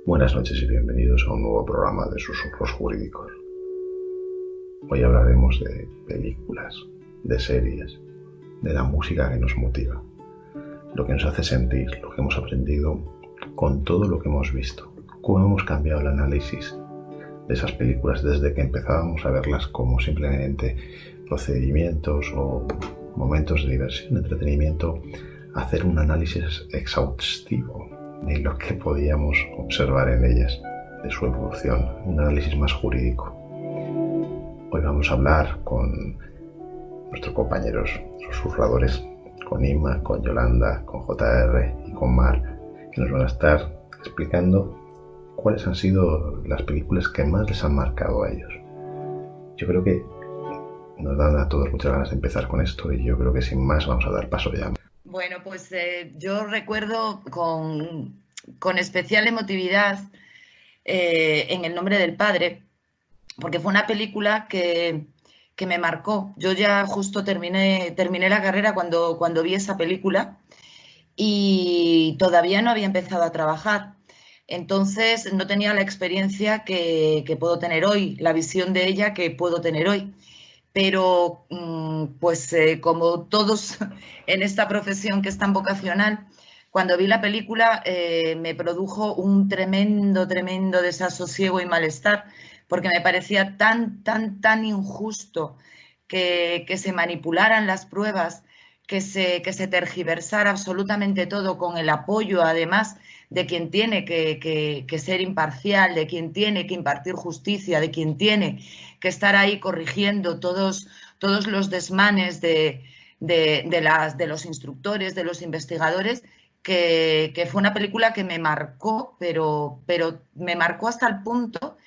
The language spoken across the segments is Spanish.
Buenas noches y bienvenidos a un nuevo programa de Susurros Jurídicos. Hoy hablaremos de películas, de series, de la música que nos motiva, lo que nos hace sentir, lo que hemos aprendido con todo lo que hemos visto, cómo hemos cambiado el análisis de esas películas desde que empezábamos a verlas como simplemente procedimientos o momentos de diversión, entretenimiento, a hacer un análisis exhaustivo de lo que podíamos observar en ellas, de su evolución, un análisis más jurídico. Hoy vamos a hablar con nuestros compañeros susurradores, con Inma, con Yolanda, con JR y con Mar, que nos van a estar explicando cuáles han sido las películas que más les han marcado a ellos. Yo creo que nos dan a todos muchas ganas de empezar con esto y yo creo que sin más vamos a dar paso ya. Bueno, pues yo recuerdo con especial emotividad En el nombre del Padre, porque fue una película que me marcó. Yo ya justo terminé la carrera cuando vi esa película y todavía no había empezado a trabajar. Entonces no tenía la experiencia que puedo tener hoy, la visión de ella que puedo tener hoy. Pero pues como todos en esta profesión que es tan vocacional, cuando vi la película me produjo un tremendo desasosiego y malestar, porque me parecía tan injusto que se manipularan las pruebas, que se tergiversara absolutamente todo con el apoyo, además, de quien tiene que ser imparcial, de quien tiene que impartir justicia, de quien tiene que estar ahí corrigiendo todos los desmanes de los instructores, de los investigadores, que fue una película que me marcó, pero me marcó hasta el punto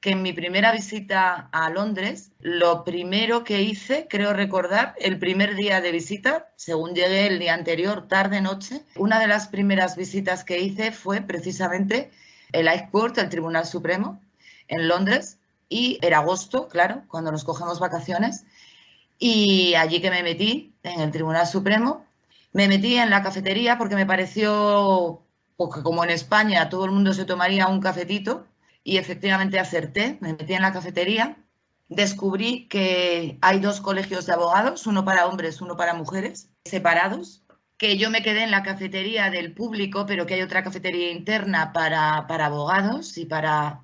que en mi primera visita a Londres, lo primero que hice, creo recordar, el primer día de visita, según llegué el día anterior, tarde-noche, una de las primeras visitas que hice fue precisamente el High Court, el Tribunal Supremo, en Londres, y era agosto, claro, cuando nos cogemos vacaciones, y allí que me metí, en el Tribunal Supremo, me metí en la cafetería porque me pareció, porque como en España todo el mundo se tomaría un cafetito, y efectivamente acerté, me metí en la cafetería, descubrí que hay dos colegios de abogados, uno para hombres, uno para mujeres, separados, que yo me quedé en la cafetería del público, pero que hay otra cafetería interna para abogados y para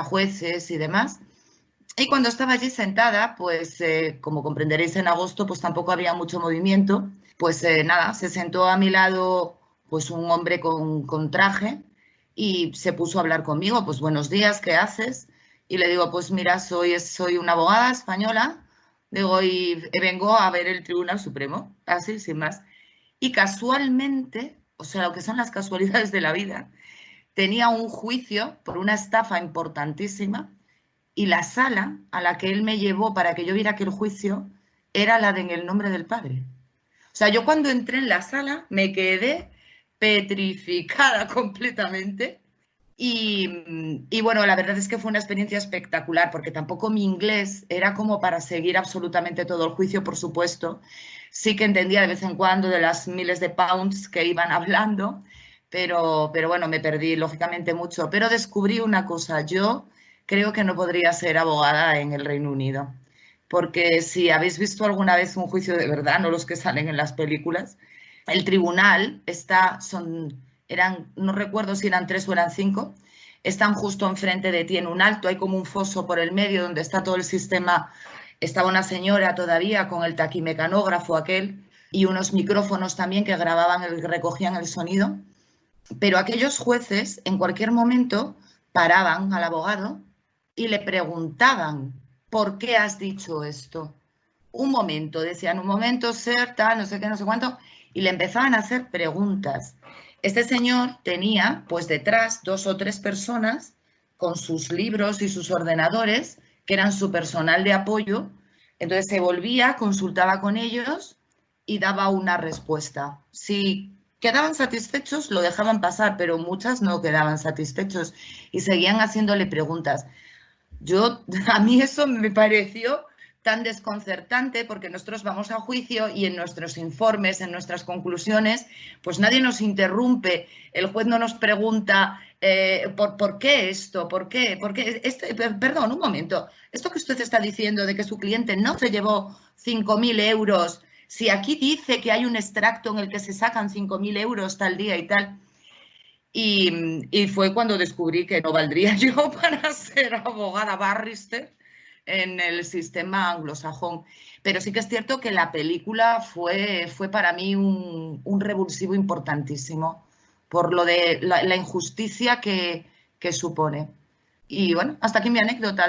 jueces y demás. Y cuando estaba allí sentada, pues como comprenderéis en agosto, pues tampoco había mucho movimiento. Pues nada, se sentó a mi lado pues un hombre con traje y se puso a hablar conmigo, pues buenos días, ¿qué haces? Y le digo, pues mira, soy una abogada española, digo, y vengo a ver el Tribunal Supremo, así, sin más. Y casualmente, o sea, lo que son las casualidades de la vida, tenía un juicio por una estafa importantísima y la sala a la que él me llevó para que yo viera aquel juicio era la de En el nombre del Padre. O sea, yo cuando entré en la sala me quedé petrificada completamente y bueno, la verdad es que fue una experiencia espectacular porque tampoco mi inglés era como para seguir absolutamente todo el juicio, por supuesto. Sí que entendía de vez en cuando de las miles de pounds que iban hablando, pero bueno, me perdí lógicamente mucho. Pero descubrí una cosa, yo creo que no podría ser abogada en el Reino Unido, porque si habéis visto alguna vez un juicio de verdad, no los que salen en las películas, el tribunal no recuerdo si eran 3 o eran 5, están justo enfrente de ti en un alto, hay como un foso por el medio donde está todo el sistema. Estaba una señora todavía con el taquimecanógrafo aquel y unos micrófonos también que recogían el sonido, pero aquellos jueces en cualquier momento paraban al abogado y le preguntaban, ¿por qué has dicho esto? Un momento, decían, un momento, ser, tal, no sé qué, no sé cuánto, y le empezaban a hacer preguntas. Este señor tenía, pues detrás, 2 o 3 personas con sus libros y sus ordenadores, que eran su personal de apoyo. Entonces se volvía, consultaba con ellos y daba una respuesta. Si quedaban satisfechos, lo dejaban pasar, pero muchas no quedaban satisfechos y seguían haciéndole preguntas. A mí eso me pareció tan desconcertante porque nosotros vamos a juicio y en nuestros informes, en nuestras conclusiones, pues nadie nos interrumpe, el juez no nos pregunta ¿por qué esto? ¿Por qué? Perdón, un momento, esto que usted está diciendo de que su cliente no se llevó 5.000 euros, si aquí dice que hay un extracto en el que se sacan 5.000 euros tal día y tal. Y fue cuando descubrí que no valdría yo para ser abogada barrister en el sistema anglosajón. Pero sí que es cierto que la película fue para mí un revulsivo importantísimo por lo de la injusticia que supone. Y bueno, hasta aquí mi anécdota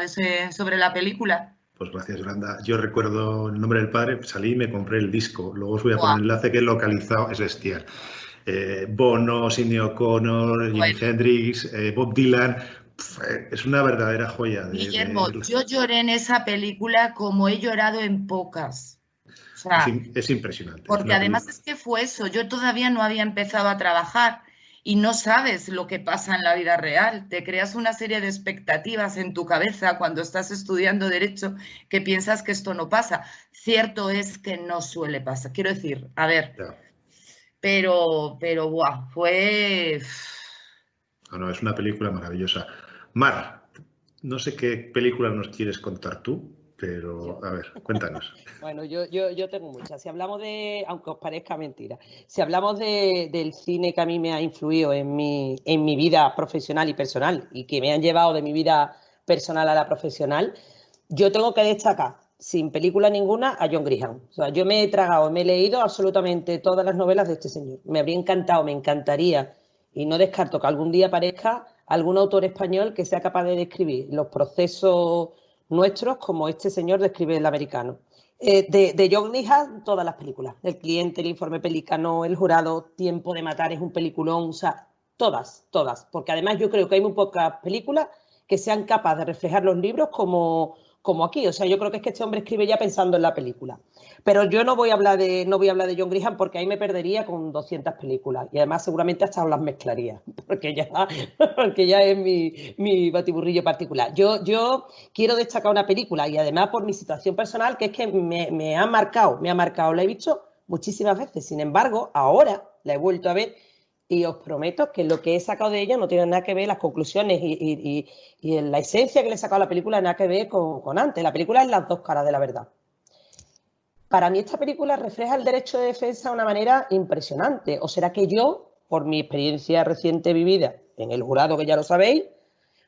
sobre la película. Pues gracias, Yolanda. Yo recuerdo El nombre del padre, salí y me compré el disco. Luego os voy a poner Wow. el enlace que he localizado, es bestial. Bono, Sidney O'Connor, Jimi Hendrix, Bob Dylan. Es una verdadera joya. Guillermo, yo lloré en esa película como he llorado en pocas. O sea, es impresionante. porque además es que fue eso, yo todavía no había empezado a trabajar y no sabes lo que pasa en la vida real. Te creas una serie de expectativas en tu cabeza cuando estás estudiando Derecho que piensas que esto no pasa. Cierto es que no suele pasar. Quiero decir, a ver, pero guau, fue... No, es una película maravillosa. Mar, no sé qué película nos quieres contar tú, pero a ver, cuéntanos. Bueno, yo tengo muchas. Si hablamos aunque os parezca mentira, si hablamos del cine que a mí me ha influido en mi vida profesional y personal y que me han llevado de mi vida personal a la profesional, yo tengo que destacar, sin película ninguna, a John Grisham. O sea, yo me he leído absolutamente todas las novelas de este señor. Me habría encantado, me encantaría, y no descarto que algún día aparezca algún autor español que sea capaz de describir los procesos nuestros como este señor describe el americano. De John Grisham, todas las películas. El cliente, El informe Pelícano, El jurado, Tiempo de matar es un peliculón. O sea, todas. Porque además yo creo que hay muy pocas películas que sean capaces de reflejar los libros como aquí. O sea, yo creo que es que este hombre escribe ya pensando en la película. Pero yo no voy a hablar de John Grisham porque ahí me perdería con 200 películas. Y además seguramente hasta las mezclaría. Porque ya es mi batiburrillo particular. Yo quiero destacar una película y además por mi situación personal, que es que me ha marcado. La he visto muchísimas veces. Sin embargo, ahora la he vuelto a ver y os prometo que lo que he sacado de ella no tiene nada que ver, las conclusiones y la esencia que le he sacado a la película nada que ver con antes. La película es las dos caras de la verdad. Para mí esta película refleja el derecho de defensa de una manera impresionante. ¿O será que yo, por mi experiencia reciente vivida en el jurado, que ya lo sabéis,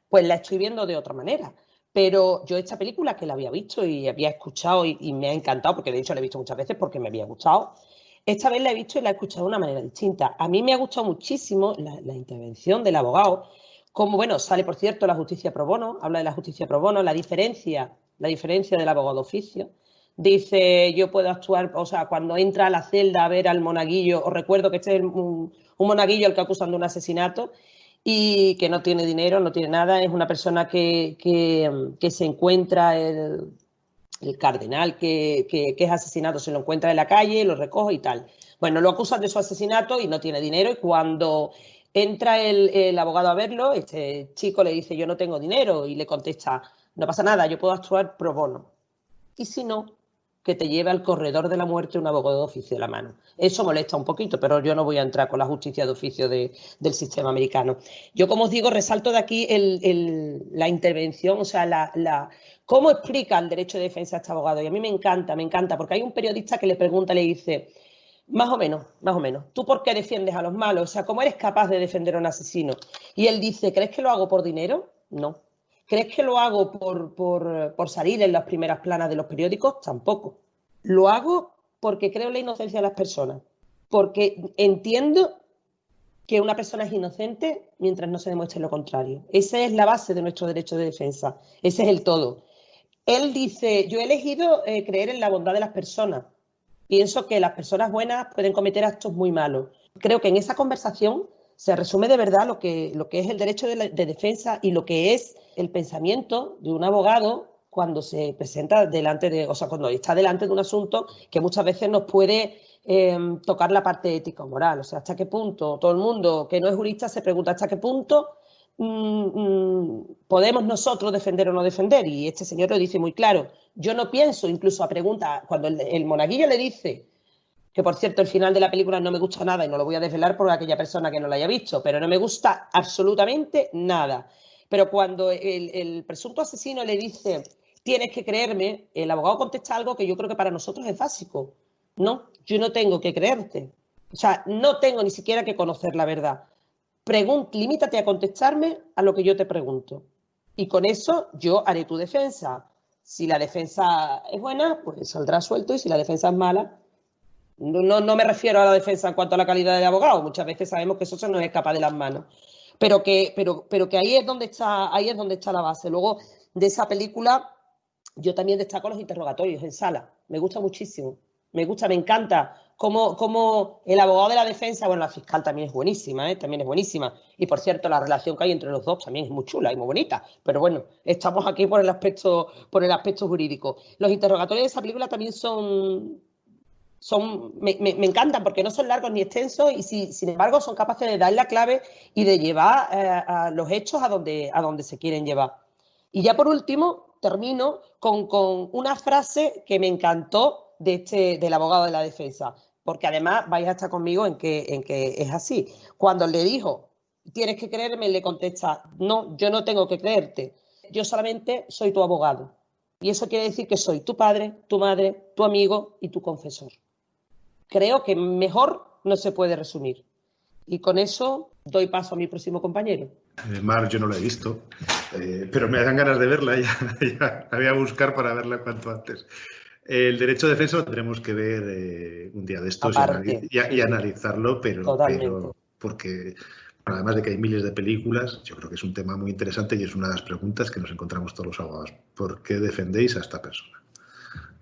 pues la estoy viendo de otra manera? Pero yo esta película, que la había visto y había escuchado y me ha encantado, porque de hecho la he visto muchas veces porque me había gustado, esta vez la he visto y la he escuchado de una manera distinta. A mí me ha gustado muchísimo la intervención del abogado, como, bueno, sale, por cierto, la justicia pro bono, habla de la justicia pro bono, la diferencia del abogado de oficio. Dice, yo puedo actuar, o sea, cuando entra a la celda a ver al monaguillo, os recuerdo que este es un monaguillo al que acusan de un asesinato y que no tiene dinero, no tiene nada, es una persona que se encuentra, el cardenal que es asesinado, se lo encuentra en la calle, lo recoge y tal. Bueno, lo acusan de su asesinato y no tiene dinero y cuando entra el abogado a verlo, este chico le dice, yo no tengo dinero y le contesta, no pasa nada, yo puedo actuar pro bono. Y si no, que te lleve al corredor de la muerte un abogado de oficio de la mano. Eso molesta un poquito, pero yo no voy a entrar con la justicia de oficio del sistema americano. Yo, como os digo, resalto de aquí la intervención, o sea, cómo explica el derecho de defensa a este abogado. Y a mí me encanta, porque hay un periodista que le pregunta, le dice, más o menos, ¿tú por qué defiendes a los malos? O sea, ¿cómo eres capaz de defender a un asesino? Y él dice, ¿crees que lo hago por dinero? No. ¿Crees que lo hago por salir en las primeras planas de los periódicos? Tampoco. Lo hago porque creo en la inocencia de las personas. Porque entiendo que una persona es inocente mientras no se demuestre lo contrario. Esa es la base de nuestro derecho de defensa. Ese es el todo. Él dice, yo he elegido creer en la bondad de las personas. Pienso que las personas buenas pueden cometer actos muy malos. Creo que en esa conversación se resume de verdad lo que es el derecho de defensa y lo que es el pensamiento de un abogado cuando se presenta cuando está delante de un asunto que muchas veces nos puede tocar la parte ética o moral. O sea, hasta qué punto todo el mundo que no es jurista se pregunta hasta qué punto podemos nosotros defender o no defender, y este señor lo dice muy claro. Yo no pienso, incluso a pregunta, cuando el monaguillo le dice, que por cierto el final de la película no me gusta nada y no lo voy a desvelar por aquella persona que no la haya visto, pero no me gusta absolutamente nada. Pero cuando el presunto asesino le dice, tienes que creerme, el abogado contesta algo que yo creo que para nosotros es básico. No, yo no tengo que creerte. O sea, no tengo ni siquiera que conocer la verdad. Limítate a contestarme a lo que yo te pregunto. Y con eso yo haré tu defensa. Si la defensa es buena, pues saldrá suelto, y si la defensa es mala, no me refiero a la defensa en cuanto a la calidad del abogado. Muchas veces sabemos que eso se nos escapa de las manos. Pero que ahí es donde está la base. Luego, de esa película, yo también destaco los interrogatorios en sala. Me gusta muchísimo. Me encanta cómo el abogado de la defensa, bueno, la fiscal también es buenísima, también es buenísima. Y por cierto, la relación que hay entre los dos también es muy chula y muy bonita. Pero bueno, estamos aquí por el aspecto jurídico. Los interrogatorios de esa película también me encantan, porque no son largos ni extensos, y sin embargo son capaces de dar la clave y de llevar a los hechos a donde se quieren llevar. Y ya por último termino con una frase que me encantó del abogado de la defensa, porque además vais a estar conmigo en que es así. Cuando le dijo, tienes que creerme, le contesta, no, yo no tengo que creerte, yo solamente soy tu abogado. Y eso quiere decir que soy tu padre, tu madre, tu amigo y tu confesor. Creo que mejor no se puede resumir. Y con eso doy paso a mi próximo compañero. Mar, yo no la he visto, pero me dan ganas de verla, ya la voy a buscar para verla cuanto antes. El derecho de defensa lo tendremos que ver un día de estos y analizarlo, pero porque además de que hay miles de películas, yo creo que es un tema muy interesante y es una de las preguntas que nos encontramos todos los abogados. ¿Por qué defendéis a esta persona?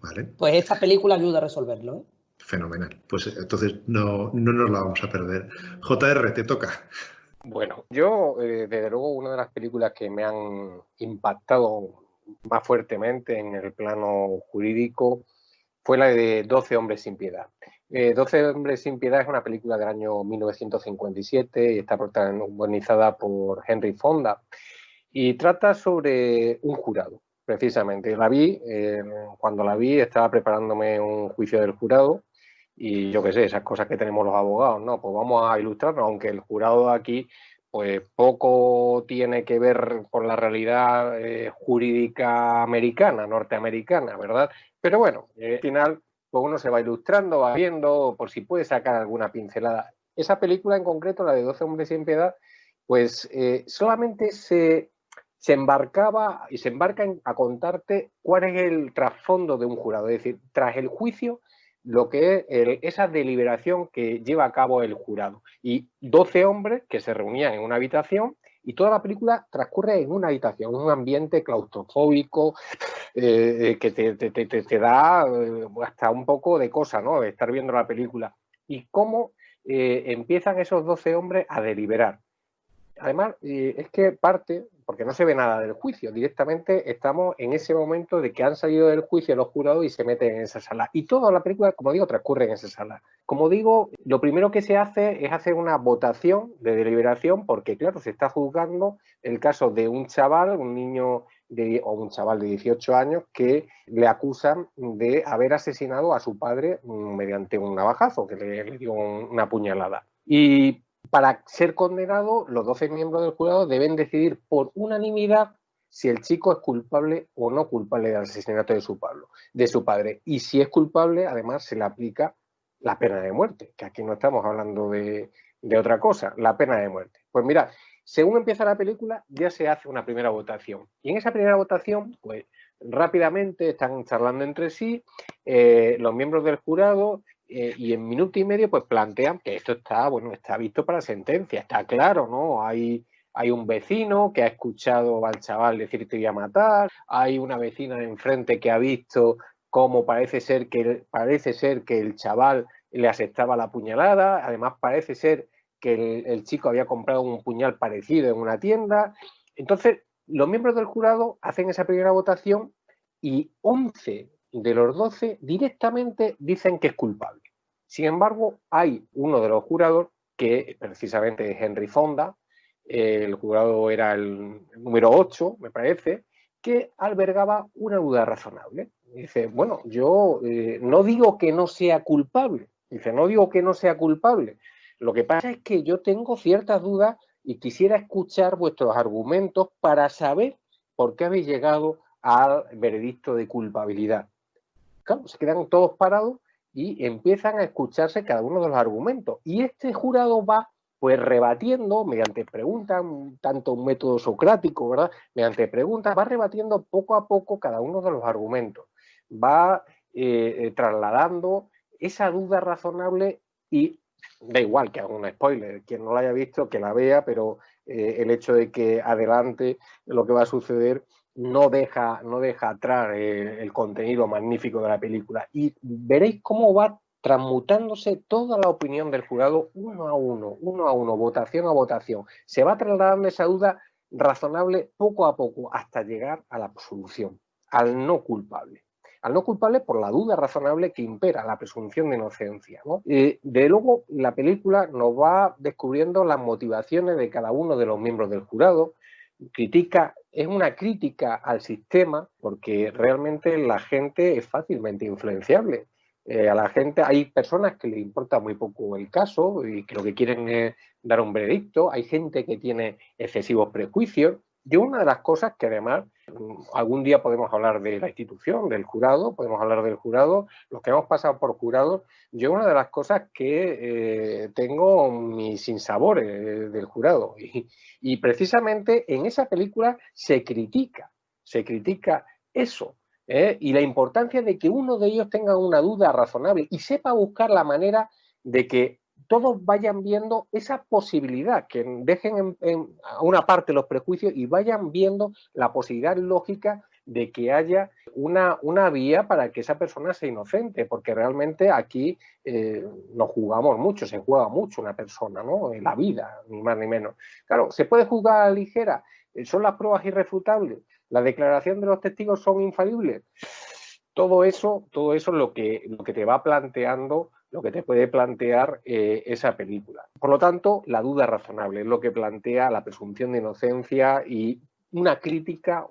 ¿Vale? Pues esta película ayuda a resolverlo, ¿eh? Fenomenal. Pues entonces no nos la vamos a perder. JR, te toca. Bueno, yo, desde luego, una de las películas que me han impactado más fuertemente en el plano jurídico fue la de 12 hombres sin piedad. 12 hombres sin piedad es una película del año 1957 y está protagonizada por Henry Fonda y trata sobre un jurado, precisamente. Cuando la vi estaba preparándome un juicio del jurado. Y yo qué sé, esas cosas que tenemos los abogados, ¿no? Pues vamos a ilustrarnos, aunque el jurado de aquí, pues poco tiene que ver con la realidad jurídica americana, norteamericana, ¿verdad? Pero bueno, al final, pues uno se va ilustrando, va viendo, por si puede sacar alguna pincelada. Esa película en concreto, la de 12 hombres sin piedad, pues solamente se embarca a contarte cuál es el trasfondo de un jurado, es decir, tras el juicio, lo que es esa deliberación que lleva a cabo el jurado. Y 12 hombres que se reunían en una habitación, y toda la película transcurre en una habitación, un ambiente claustrofóbico que te da hasta un poco de cosa, ¿no? De estar viendo la película. Y cómo empiezan esos 12 hombres a deliberar. Además, es que parte, porque no se ve nada del juicio, directamente estamos en ese momento de que han salido del juicio los jurados y se meten en esa sala. Y toda la película, como digo, transcurre en esa sala. Como digo, lo primero que se hace es hacer una votación de deliberación, porque claro, se está juzgando el caso de un chaval, un niño o un chaval de 18 años que le acusan de haber asesinado a su padre mediante un navajazo, que le dio una puñalada. Y para ser condenado, los 12 miembros del jurado deben decidir por unanimidad si el chico es culpable o no culpable del asesinato de su padre. Y si es culpable, además, se le aplica la pena de muerte, que aquí no estamos hablando de otra cosa, la pena de muerte. Pues mira, según empieza la película, ya se hace una primera votación. Y en esa primera votación, pues rápidamente están charlando entre sí los miembros del jurado. Y en minuto y medio pues plantean que esto está visto para sentencia, está claro, ¿no? Hay un vecino que ha escuchado al chaval decir que iba a matar, hay una vecina de enfrente que ha visto cómo parece ser que el chaval le asestaba la puñalada, además parece ser que el chico había comprado un puñal parecido en una tienda. Entonces, los miembros del jurado hacen esa primera votación y 11 de los 12 directamente dicen que es culpable. Sin embargo, hay uno de los jurados, que precisamente es Henry Fonda, el jurado era el número 8, me parece, que albergaba una duda razonable. Dice, bueno, yo no digo que no sea culpable. Dice, no digo que no sea culpable. Lo que pasa es que yo tengo ciertas dudas y quisiera escuchar vuestros argumentos para saber por qué habéis llegado al veredicto de culpabilidad. Claro, se quedan todos parados y empiezan a escucharse cada uno de los argumentos. Y este jurado va pues rebatiendo mediante preguntas, tanto un método socrático, ¿verdad? Mediante preguntas, va rebatiendo poco a poco cada uno de los argumentos. Va trasladando esa duda razonable y da igual que haga un spoiler, quien no la haya visto que la vea, pero el hecho de que adelante lo que va a suceder no deja atrás el contenido magnífico de la película. Y veréis cómo va transmutándose toda la opinión del jurado uno a uno, votación a votación. Se va trasladando esa duda razonable poco a poco hasta llegar a la absolución, al no culpable. Al no culpable por la duda razonable que impera, la presunción de inocencia, ¿no? De luego, la película nos va descubriendo las motivaciones de cada uno de los miembros del jurado. Es una crítica al sistema porque realmente la gente es fácilmente influenciable. A la gente, hay personas que le importa muy poco el caso y que lo que quieren es dar un veredicto, hay gente que tiene excesivos prejuicios. Y una de las cosas que además, algún día podemos hablar de la institución, del jurado, podemos hablar del jurado, los que hemos pasado por jurados, yo una de las cosas que tengo mis sinsabores del jurado y precisamente en esa película se critica eso. Y la importancia de que uno de ellos tenga una duda razonable y sepa buscar la manera de que todos vayan viendo esa posibilidad, que dejen a una parte los prejuicios y vayan viendo la posibilidad lógica de que haya una vía para que esa persona sea inocente, porque realmente aquí nos jugamos mucho, se juega mucho una persona, ¿no? En la vida, ni más ni menos. Claro, ¿se puede juzgar a la ligera? ¿Son las pruebas irrefutables? ¿La declaración de los testigos son infalibles? Todo eso es lo que te va planteando, lo que te puede plantear esa película. Por lo tanto, la duda razonable es lo que plantea la presunción de inocencia y una crítica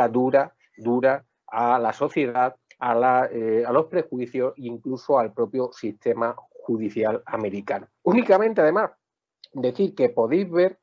dura a la sociedad, a los prejuicios e incluso al propio sistema judicial americano. Únicamente, además, decir que podéis ver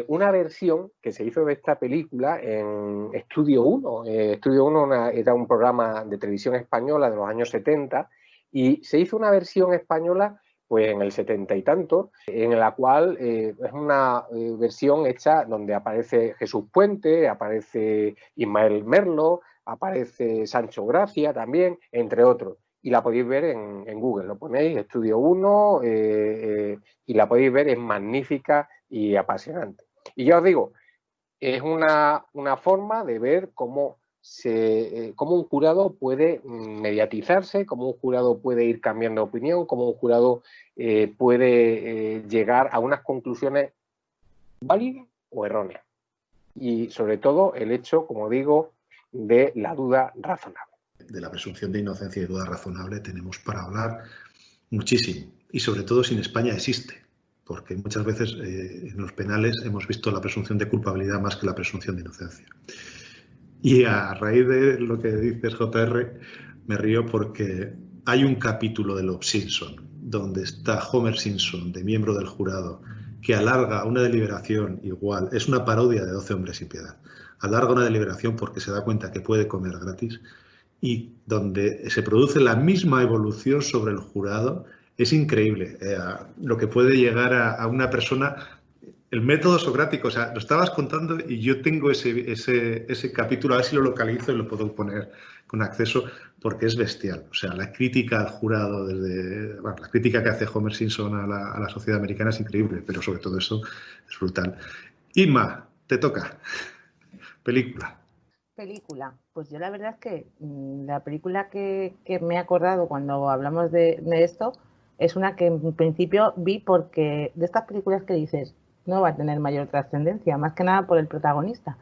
una versión que se hizo de esta película en Estudio 1. Estudio 1 era un programa de televisión española de los años 70 y se hizo una versión española pues en el 70 y tanto, en la cual es una versión hecha donde aparece Jesús Puente, aparece Ismael Merlo, aparece Sancho Gracia también, entre otros. Y la podéis ver en Google, lo ponéis, Estudio 1, y la podéis ver, es magnífica y apasionante. Y ya os digo, es una forma de ver cómo un jurado puede mediatizarse, cómo un jurado puede ir cambiando de opinión, cómo un jurado puede llegar a unas conclusiones válidas o erróneas. Y sobre todo el hecho, como digo, de la duda razonable. De la presunción de inocencia y duda razonable tenemos para hablar muchísimo. Y sobre todo si en España existe. Porque muchas veces en los penales hemos visto la presunción de culpabilidad más que la presunción de inocencia. Y a raíz de lo que dices, JR, me río porque hay un capítulo de Los Simpson donde está Homer Simpson, de miembro del jurado, que alarga una deliberación igual, es una parodia de 12 hombres sin piedad, alarga una deliberación porque se da cuenta que puede comer gratis y donde se produce la misma evolución sobre el jurado. Es increíble lo que puede llegar a una persona, el método socrático. O sea, lo estabas contando y yo tengo ese capítulo, a ver si lo localizo y lo puedo poner con acceso, porque es bestial. O sea, la crítica al jurado, la crítica que hace Homer Simpson a la sociedad americana es increíble, pero sobre todo eso es brutal. Inma, te toca. Película. Pues yo la verdad es que la película que me he acordado cuando hablamos de esto es una que en principio vi porque de estas películas que dices no va a tener mayor trascendencia, más que nada por el protagonista,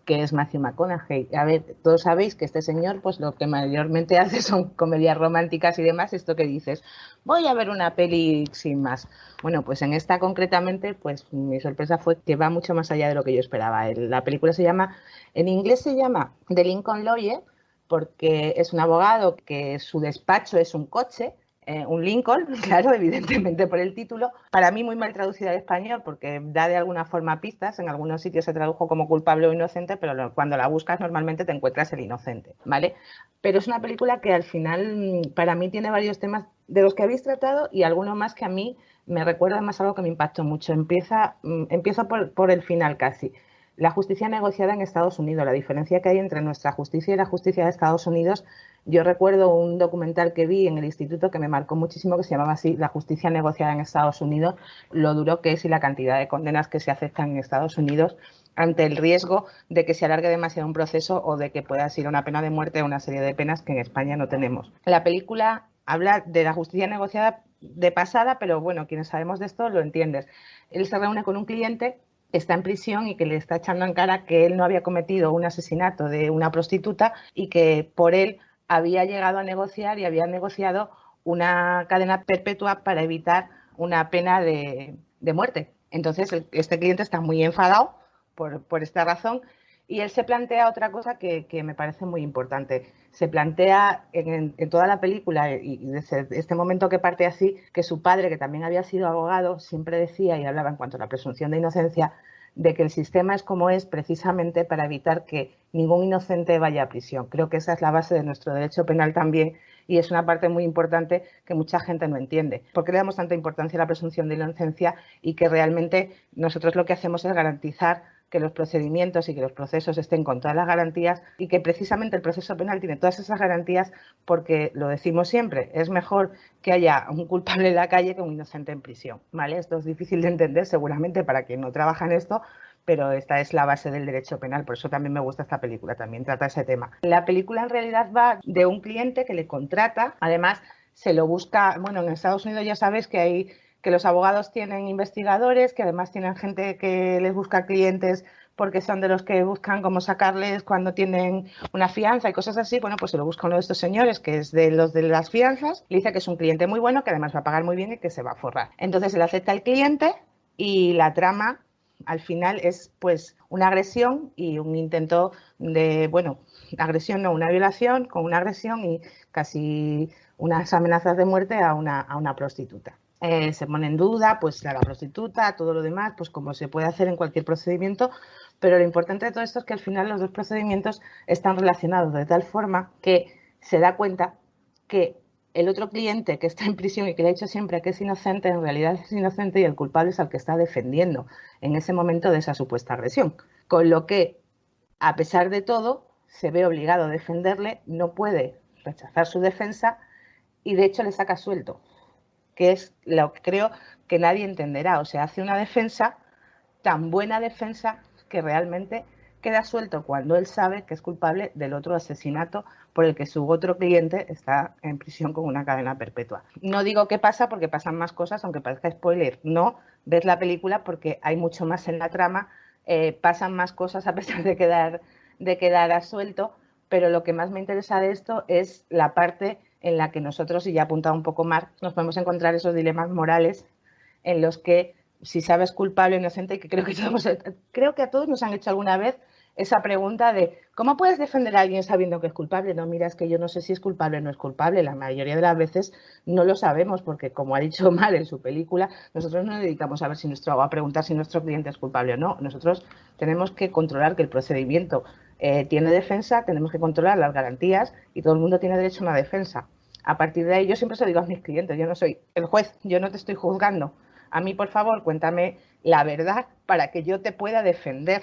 que es Matthew McConaughey. A ver, todos sabéis que este señor, pues lo que mayormente hace son comedias románticas y demás, esto que dices, voy a ver una peli sin más. Bueno, pues en esta concretamente, pues mi sorpresa fue que va mucho más allá de lo que yo esperaba. La película se llama, en inglés se llama The Lincoln Lawyer, porque es un abogado que su despacho es un coche, un Lincoln, claro, evidentemente por el título. Para mí muy mal traducida al español porque da de alguna forma pistas. En algunos sitios se tradujo como culpable o inocente, pero cuando la buscas normalmente te encuentras el inocente, ¿vale? Pero es una película que al final para mí tiene varios temas de los que habéis tratado y alguno más que a mí me recuerda más algo que me impactó mucho. Empiezo por el final casi. La justicia negociada en Estados Unidos, la diferencia que hay entre nuestra justicia y la justicia de Estados Unidos. Yo recuerdo un documental que vi en el instituto que me marcó muchísimo, que se llamaba así, La justicia negociada en Estados Unidos, lo duro que es y la cantidad de condenas que se aceptan en Estados Unidos ante el riesgo de que se alargue demasiado un proceso o de que pueda ser una pena de muerte o una serie de penas que en España no tenemos. La película habla de la justicia negociada de pasada, pero bueno, quienes sabemos de esto lo entiendes. Él se reúne con un cliente que está en prisión y que le está echando en cara que él no había cometido un asesinato de una prostituta y que por él había llegado a negociar y había negociado una cadena perpetua para evitar una pena de muerte. Entonces, este cliente está muy enfadado por esta razón y él se plantea otra cosa que me parece muy importante. Se plantea en toda la película y desde este momento que parte así, que su padre, que también había sido abogado, siempre decía y hablaba en cuanto a la presunción de inocencia, de que el sistema es como es precisamente para evitar que ningún inocente vaya a prisión. Creo que esa es la base de nuestro derecho penal también y es una parte muy importante que mucha gente no entiende. ¿Por qué le damos tanta importancia a la presunción de inocencia y que realmente nosotros lo que hacemos es garantizar que los procedimientos y que los procesos estén con todas las garantías y que precisamente el proceso penal tiene todas esas garantías porque, lo decimos siempre, es mejor que haya un culpable en la calle que un inocente en prisión, ¿vale? Esto es difícil de entender seguramente para quien no trabaja en esto, pero esta es la base del derecho penal, por eso también me gusta esta película, también trata ese tema. La película en realidad va de un cliente que le contrata, además se lo busca, bueno, en Estados Unidos ya sabes que hay que los abogados tienen investigadores, que además tienen gente que les busca clientes porque son de los que buscan cómo sacarles cuando tienen una fianza y cosas así. Bueno, pues se lo busca uno de estos señores que es de los de las fianzas, le dice que es un cliente muy bueno, que además va a pagar muy bien y que se va a forrar. Entonces él acepta al cliente y la trama al final es pues una agresión y un intento de, bueno, agresión no, una violación con una agresión y casi unas amenazas de muerte a una prostituta. Se pone en duda pues a la prostituta, a todo lo demás, pues como se puede hacer en cualquier procedimiento, pero lo importante de todo esto es que al final los dos procedimientos están relacionados de tal forma que se da cuenta que el otro cliente que está en prisión y que le ha dicho siempre que es inocente, en realidad es inocente y el culpable es al que está defendiendo en ese momento de esa supuesta agresión. Con lo que, a pesar de todo, se ve obligado a defenderle, no puede rechazar su defensa y de hecho le saca suelto, que es lo que creo que nadie entenderá. O sea, hace una defensa, tan buena defensa, que realmente queda suelto cuando él sabe que es culpable del otro asesinato por el que su otro cliente está en prisión con una cadena perpetua. No digo qué pasa porque pasan más cosas, aunque parezca spoiler. No, ves la película porque hay mucho más en la trama, pasan más cosas a pesar de quedar a suelto, pero lo que más me interesa de esto es la parte en la que nosotros, y ya ha apuntado un poco más, nos podemos encontrar esos dilemas morales en los que si sabes culpable o inocente, y que creo que a todos nos han hecho alguna vez esa pregunta de ¿cómo puedes defender a alguien sabiendo que es culpable? No, mira, es que yo no sé si es culpable o no es culpable. La mayoría de las veces no lo sabemos porque, como ha dicho Mar en su película, nosotros no nos dedicamos a preguntar si nuestro cliente es culpable o no. Nosotros tenemos que controlar que el procedimiento tiene defensa, tenemos que controlar las garantías y todo el mundo tiene derecho a una defensa. A partir de ahí, yo siempre se lo digo a mis clientes, yo no soy el juez, yo no te estoy juzgando. A mí, por favor, cuéntame la verdad para que yo te pueda defender.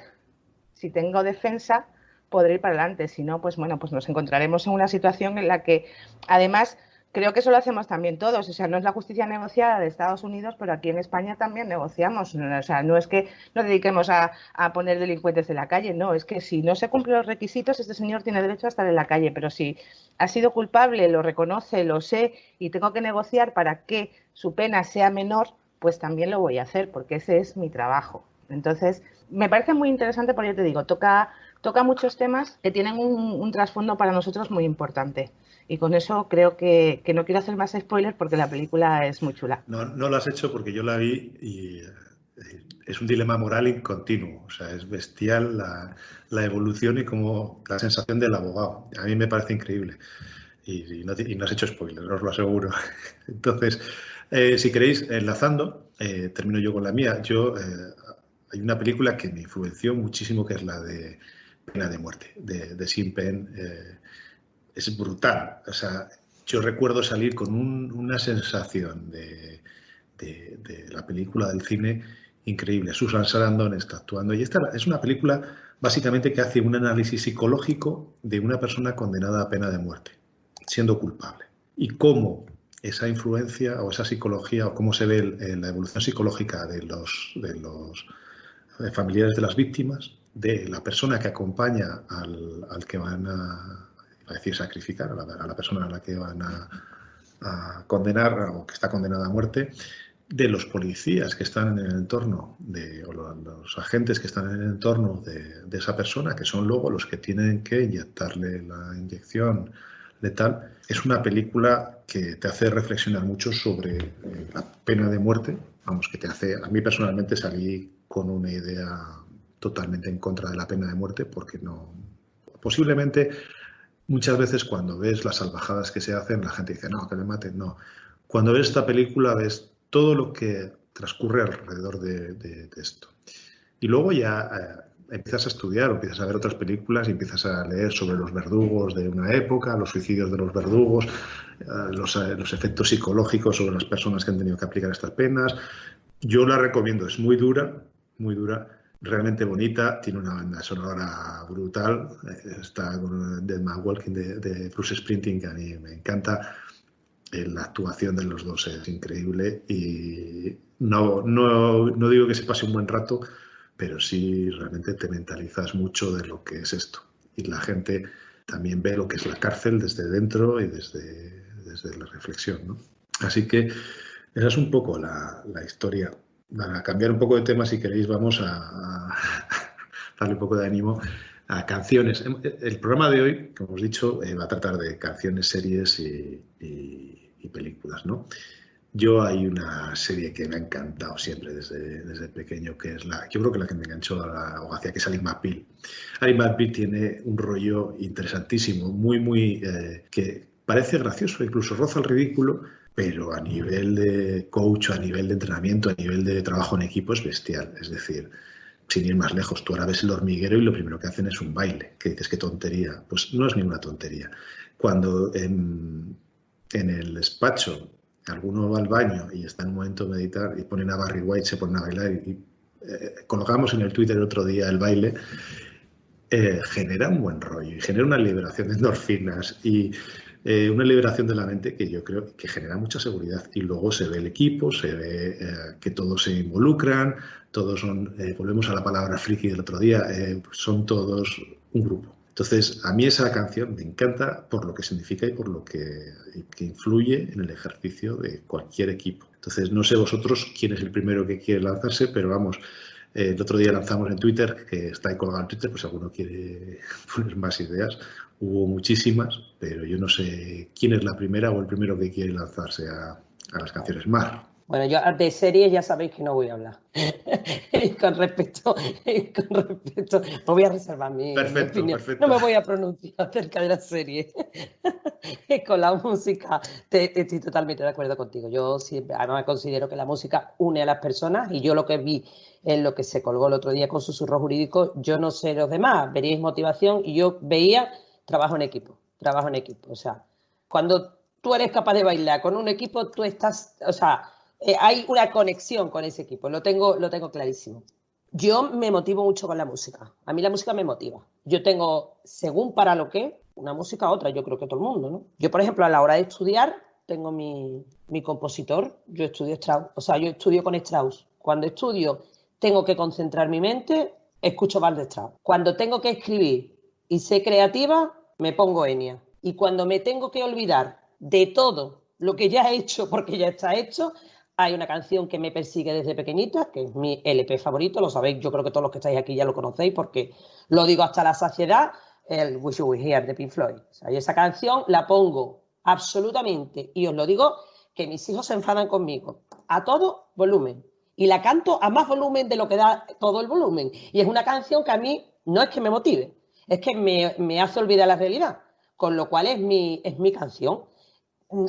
Si tengo defensa, podré ir para adelante. Si no, pues bueno, pues nos encontraremos en una situación en la que, además, creo que eso lo hacemos también todos. O sea, no es la justicia negociada de Estados Unidos, pero aquí en España también negociamos. O sea, no es que nos dediquemos a poner delincuentes en la calle, no. Es que si no se cumplen los requisitos, este señor tiene derecho a estar en la calle. Pero si ha sido culpable, lo reconoce, lo sé, y tengo que negociar para que su pena sea menor, pues también lo voy a hacer, porque ese es mi trabajo. Entonces, me parece muy interesante porque yo te digo, toca toca muchos temas que tienen un trasfondo para nosotros muy importante. Y con eso creo que no quiero hacer más spoilers porque la película es muy chula. No lo has hecho porque yo la vi y es un dilema moral continuo. O sea, es bestial la evolución y como la sensación del abogado. A mí me parece increíble. Y no has hecho spoilers, os lo aseguro. Entonces, si queréis, enlazando, termino yo con la mía. Hay una película que me influenció muchísimo, que es la de Pena de Muerte, de Sean Penn. Es brutal. O sea, yo recuerdo salir con una sensación de la película, del cine, increíble. Susan Sarandon está actuando. Y esta es una película básicamente que hace un análisis psicológico de una persona condenada a pena de muerte, siendo culpable. Y cómo esa influencia o esa psicología, o cómo se ve la evolución psicológica de los familiares de las víctimas, de la persona que acompaña al que van a decir sacrificar, a la persona a la que van a condenar o que está condenada a muerte, de los policías que están en el entorno, o los agentes que están en el entorno de esa persona, que son luego los que tienen que inyectarle la inyección letal. Es una película que te hace reflexionar mucho sobre la pena de muerte. Vamos, que te hace... A mí personalmente salí con una idea totalmente en contra de la pena de muerte, porque no... Posiblemente... Muchas veces cuando ves las salvajadas que se hacen, la gente dice, no, que le maten, no. Cuando ves esta película ves todo lo que transcurre alrededor de esto. Y luego ya empiezas a estudiar, empiezas a ver otras películas y empiezas a leer sobre los verdugos de una época, los suicidios de los verdugos, los efectos psicológicos sobre las personas que han tenido que aplicar estas penas. Yo la recomiendo, es muy dura, realmente bonita, tiene una banda sonora brutal, está con Dead Man Walking de Bruce Springsteen, que a mí me encanta. La actuación de los dos es increíble y no digo que se pase un buen rato, pero sí realmente te mentalizas mucho de lo que es esto. Y la gente también ve lo que es la cárcel desde dentro y desde la reflexión, ¿no? Así que esa es un poco la historia. Para cambiar un poco de tema, si queréis, vamos a darle un poco de ánimo a canciones. El programa de hoy, como hemos dicho, va a tratar de canciones, series y películas, ¿no? Hay una serie que me ha encantado siempre desde pequeño, que es yo creo que la que me enganchó a la abogacía, que es Ali McBeal. Ali McBeal tiene un rollo interesantísimo, muy que parece gracioso, incluso roza el ridículo, pero a nivel de coach, a nivel de entrenamiento, a nivel de trabajo en equipo es bestial. Es decir, sin ir más lejos, tú ahora ves El Hormiguero y lo primero que hacen es un baile, que dices, qué tontería. Pues no es ninguna tontería. Cuando en el despacho alguno va al baño y está en un momento de meditar y ponen a Barry White, se ponen a bailar y colgamos en el Twitter el otro día el baile, genera un buen rollo y genera una liberación de endorfinas y una liberación de la mente que yo creo que genera mucha seguridad. Y luego se ve el equipo, se ve que todos se involucran, todos son, volvemos a la palabra friki del otro día, son todos un grupo. Entonces, a mí esa canción me encanta por lo que significa y por lo que influye en el ejercicio de cualquier equipo. Entonces, no sé vosotros quién es el primero que quiere lanzarse, pero vamos, el otro día lanzamos en Twitter, que está ahí colgado en Twitter, pues si alguno quiere poner más ideas. Hubo muchísimas, pero yo no sé quién es la primera o el primero que quiere lanzarse a las canciones. Mar. Bueno, yo de series ya sabéis que no voy a hablar. con respecto, me voy a reservar mi opinión. Perfecto. No me voy a pronunciar acerca de la serie. Con la música, estoy totalmente de acuerdo contigo. Yo siempre, además considero que la música une a las personas y yo lo que vi en lo que se colgó el otro día con Susurros Jurídicos, yo no sé los demás, veríais motivación y yo veía trabajo en equipo. O sea, cuando tú eres capaz de bailar con un equipo, tú estás, o sea, hay una conexión con ese equipo, lo tengo clarísimo. Yo me motivo mucho con la música. A mí la música me motiva. Yo tengo, según para lo que, una música a otra, yo creo que todo el mundo, ¿no? Yo, por ejemplo, a la hora de estudiar, tengo mi compositor, yo estudio Strauss, o sea, yo estudio con Strauss. Cuando estudio, tengo que concentrar mi mente, escucho Bach de Strauss. Cuando tengo que escribir y ser creativa, me pongo Enya. Y cuando me tengo que olvidar de todo lo que ya he hecho, porque ya está hecho, Hay una canción que me persigue desde pequeñita, que es mi LP favorito, lo sabéis, yo creo que todos los que estáis aquí ya lo conocéis porque lo digo hasta la saciedad, el Wish You Were Here de Pink Floyd. O sea, y esa canción la pongo absolutamente, y os lo digo, que mis hijos se enfadan conmigo, a todo volumen. Y la canto a más volumen de lo que da todo el volumen. Y es una canción que a mí no es que me motive, es que me hace olvidar la realidad, con lo cual es mi canción.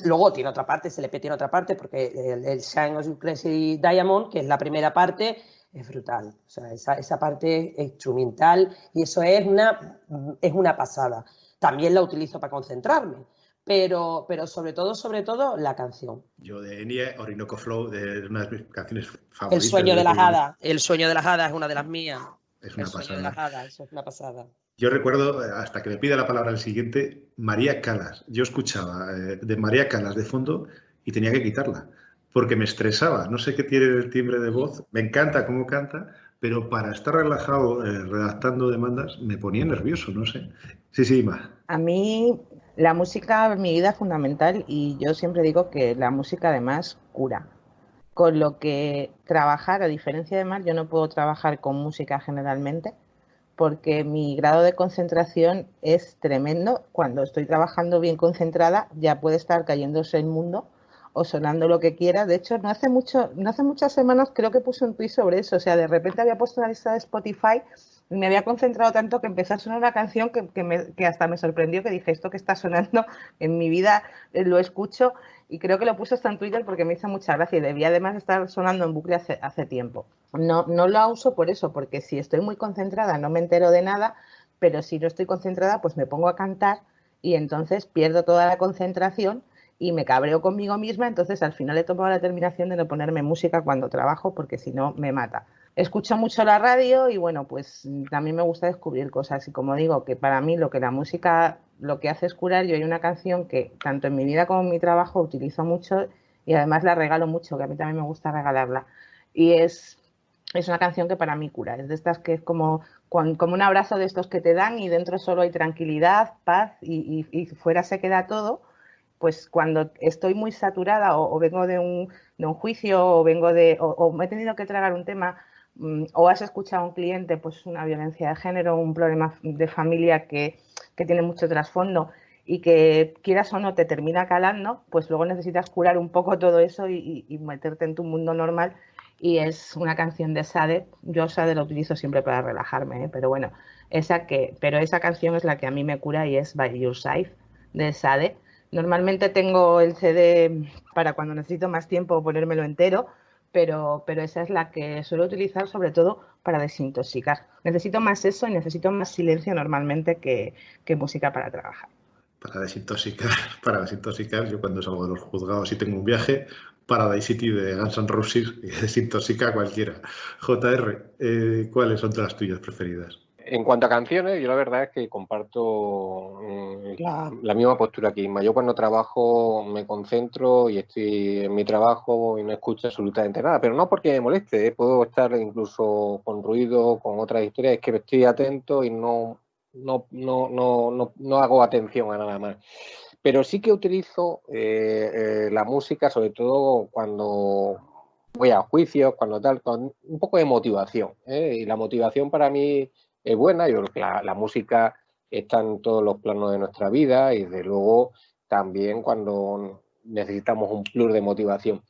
Luego tiene otra parte, SLP tiene otra parte, porque el Shine of Your Crazy Diamond, que es la primera parte, es brutal. O sea, esa parte instrumental, y eso es una pasada. También la utilizo para concentrarme, pero sobre todo, la canción. Yo de Enya, Orinoco Flow, de una de mis canciones favoritas. El sueño de las hadas. El sueño de las hadas es una de las mías. Es una pasada. El sueño de las hadas, eso es una pasada. Yo recuerdo, hasta que me pida la palabra el siguiente, María Calas. Yo escuchaba de María Calas de fondo y tenía que quitarla, porque me estresaba. No sé qué tiene el timbre de voz, me encanta cómo canta, pero para estar relajado redactando demandas me ponía nervioso, no sé. Sí, Ima. A mí la música en mi vida es fundamental y yo siempre digo que la música además cura. Con lo que trabajar, a diferencia de Mar, yo no puedo trabajar con música generalmente porque mi grado de concentración es tremendo. Cuando estoy trabajando bien concentrada ya puede estar cayéndose el mundo o sonando lo que quiera. De hecho, no hace muchas semanas creo que puse un tweet sobre eso. O sea, de repente había puesto una lista de Spotify y me había concentrado tanto que empezó a sonar una canción que hasta me sorprendió, que dije, esto que está sonando en mi vida lo escucho, y creo que lo puse hasta en Twitter porque me hizo mucha gracia y debía además estar sonando en bucle hace tiempo. No la uso por eso, porque si estoy muy concentrada no me entero de nada, pero si no estoy concentrada pues me pongo a cantar y entonces pierdo toda la concentración y me cabreo conmigo misma. Entonces al final he tomado la determinación de no ponerme música cuando trabajo porque si no me mata. Escucho mucho la radio y bueno, pues también me gusta descubrir cosas, y como digo, que para mí lo que la música lo que hace es curar. Yo hay una canción que tanto en mi vida como en mi trabajo utilizo mucho y además la regalo mucho, que a mí también me gusta regalarla, y es una canción que para mí cura. Es de estas que es como un abrazo de estos que te dan y dentro solo hay tranquilidad, paz y fuera se queda todo. Pues cuando estoy muy saturada o vengo de un juicio o o me he tenido que tragar un tema, o has escuchado a un cliente pues una violencia de género, un problema de familia que tiene mucho trasfondo y que quieras o no te termina calando, pues luego necesitas curar un poco todo eso y meterte en tu mundo normal. Y es una canción de Sade. Yo Sade la utilizo siempre para relajarme, pero bueno, pero esa canción es la que a mí me cura y es By Your Side de Sade. Normalmente tengo el CD para cuando necesito más tiempo ponérmelo entero, pero esa es la que suelo utilizar sobre todo para desintoxicar. Necesito más eso y necesito más silencio normalmente que música para trabajar. Para desintoxicar, yo cuando salgo de los juzgados y tengo un viaje, Paradise City de Guns N' Roses, y desintoxica a cualquiera. JR, ¿cuáles son las tuyas preferidas? En cuanto a canciones, yo la verdad es que comparto la misma postura que Inma. Yo cuando trabajo me concentro y estoy en mi trabajo y no escucho absolutamente nada, pero no porque me moleste, puedo estar incluso con ruido, con otras historias, es que estoy atento y no hago atención a nada más. Pero sí que utilizo la música, sobre todo cuando voy a juicios, cuando tal, con un poco de motivación. Y la motivación para mí es buena. Yo creo que la música está en todos los planos de nuestra vida y desde luego también cuando necesitamos un plus de motivación.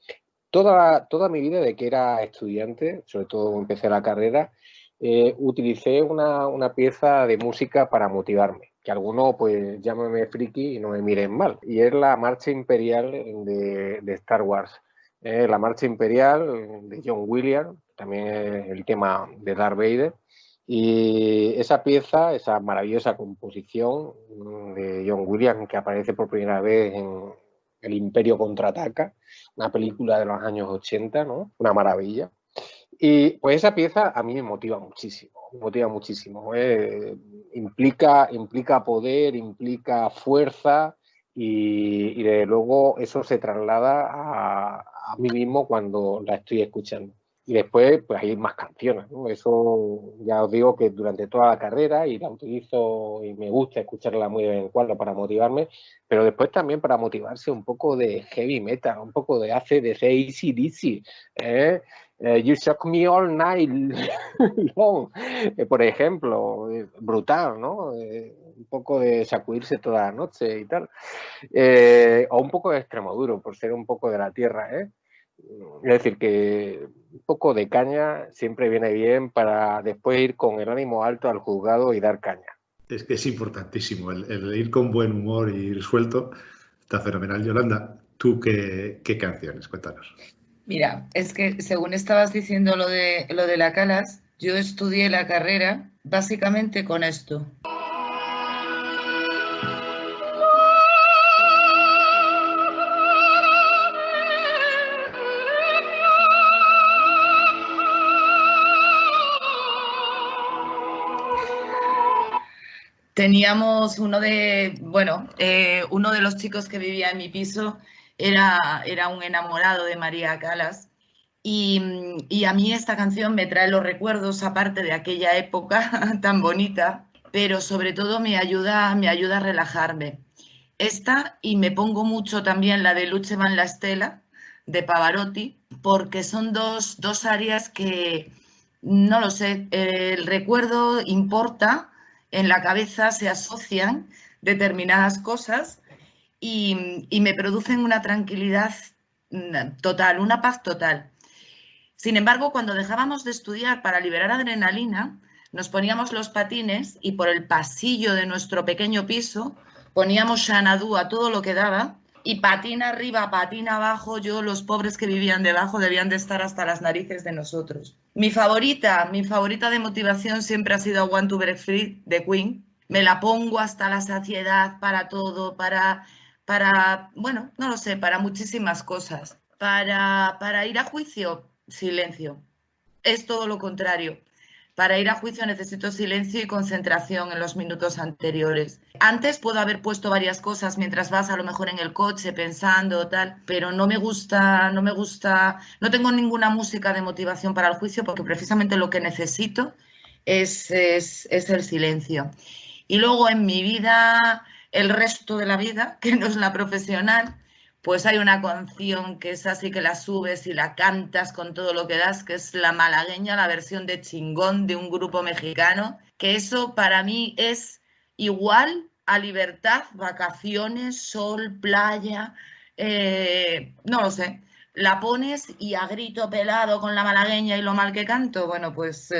Toda mi vida, de que era estudiante, sobre todo empecé la carrera, utilicé una pieza de música para motivarme, que algunos pues llámeme friki y no me miren mal, y es la Marcha Imperial de Star Wars. La Marcha Imperial de John Williams, también es el tema de Darth Vader, y esa pieza, esa maravillosa composición de John Williams que aparece por primera vez en El Imperio Contraataca, una película de los años 80, ¿no? Una maravilla. Y pues esa pieza a mí me motiva muchísimo. Implica poder, implica fuerza y desde luego eso se traslada a mí mismo cuando la estoy escuchando. Y después, pues hay más canciones, ¿no? Eso ya os digo que durante toda la carrera, y la utilizo y me gusta escucharla muy de vez en cuando para motivarme, pero después también para motivarse un poco de heavy metal, un poco de AC/DC, AC/DC, ¿eh? You Shock Me All Night Long, por ejemplo, brutal, ¿no? Un poco de sacudirse toda la noche y tal. O un poco de Extremoduro, por ser un poco de la tierra, ¿eh? Es decir, que un poco de caña siempre viene bien para después ir con el ánimo alto al juzgado y dar caña. Es que es importantísimo el ir con buen humor y ir suelto. Está fenomenal. Yolanda, ¿tú qué canciones? Cuéntanos. Mira, es que según estabas diciendo lo de la Calas, yo estudié la carrera básicamente con esto. Teníamos uno de los chicos que vivía en mi piso era un enamorado de María Calas y a mí esta canción me trae los recuerdos, aparte de aquella época tan bonita, pero sobre todo me ayuda a relajarme. Esta, y me pongo mucho también la de Luce van la Stella, de Pavarotti, porque son dos áreas que, no lo sé, el recuerdo importa, en la cabeza se asocian determinadas cosas y me producen una tranquilidad total, una paz total. Sin embargo, cuando dejábamos de estudiar para liberar adrenalina, nos poníamos los patines y por el pasillo de nuestro pequeño piso poníamos Xanadu a todo lo que daba y patina arriba, patina abajo, los pobres que vivían debajo debían de estar hasta las narices de nosotros. Mi favorita de motivación siempre ha sido Want to Break Free de Queen. Me la pongo hasta la saciedad para todo, bueno, no lo sé, para muchísimas cosas. Para ir a juicio, silencio. Es todo lo contrario. Para ir a juicio necesito silencio y concentración en los minutos anteriores. Antes puedo haber puesto varias cosas mientras vas a lo mejor en el coche pensando tal, pero no me gusta, no tengo ninguna música de motivación para el juicio porque precisamente lo que necesito es el silencio. Y luego en mi vida, el resto de la vida, que no es la profesional, pues hay una canción que es así que la subes y la cantas con todo lo que das, que es La Malagueña, la versión de Chingón de un grupo mexicano, que eso para mí es igual a libertad, vacaciones, sol, playa, no lo sé. La pones y a grito pelado con La Malagueña y lo mal que canto, bueno, pues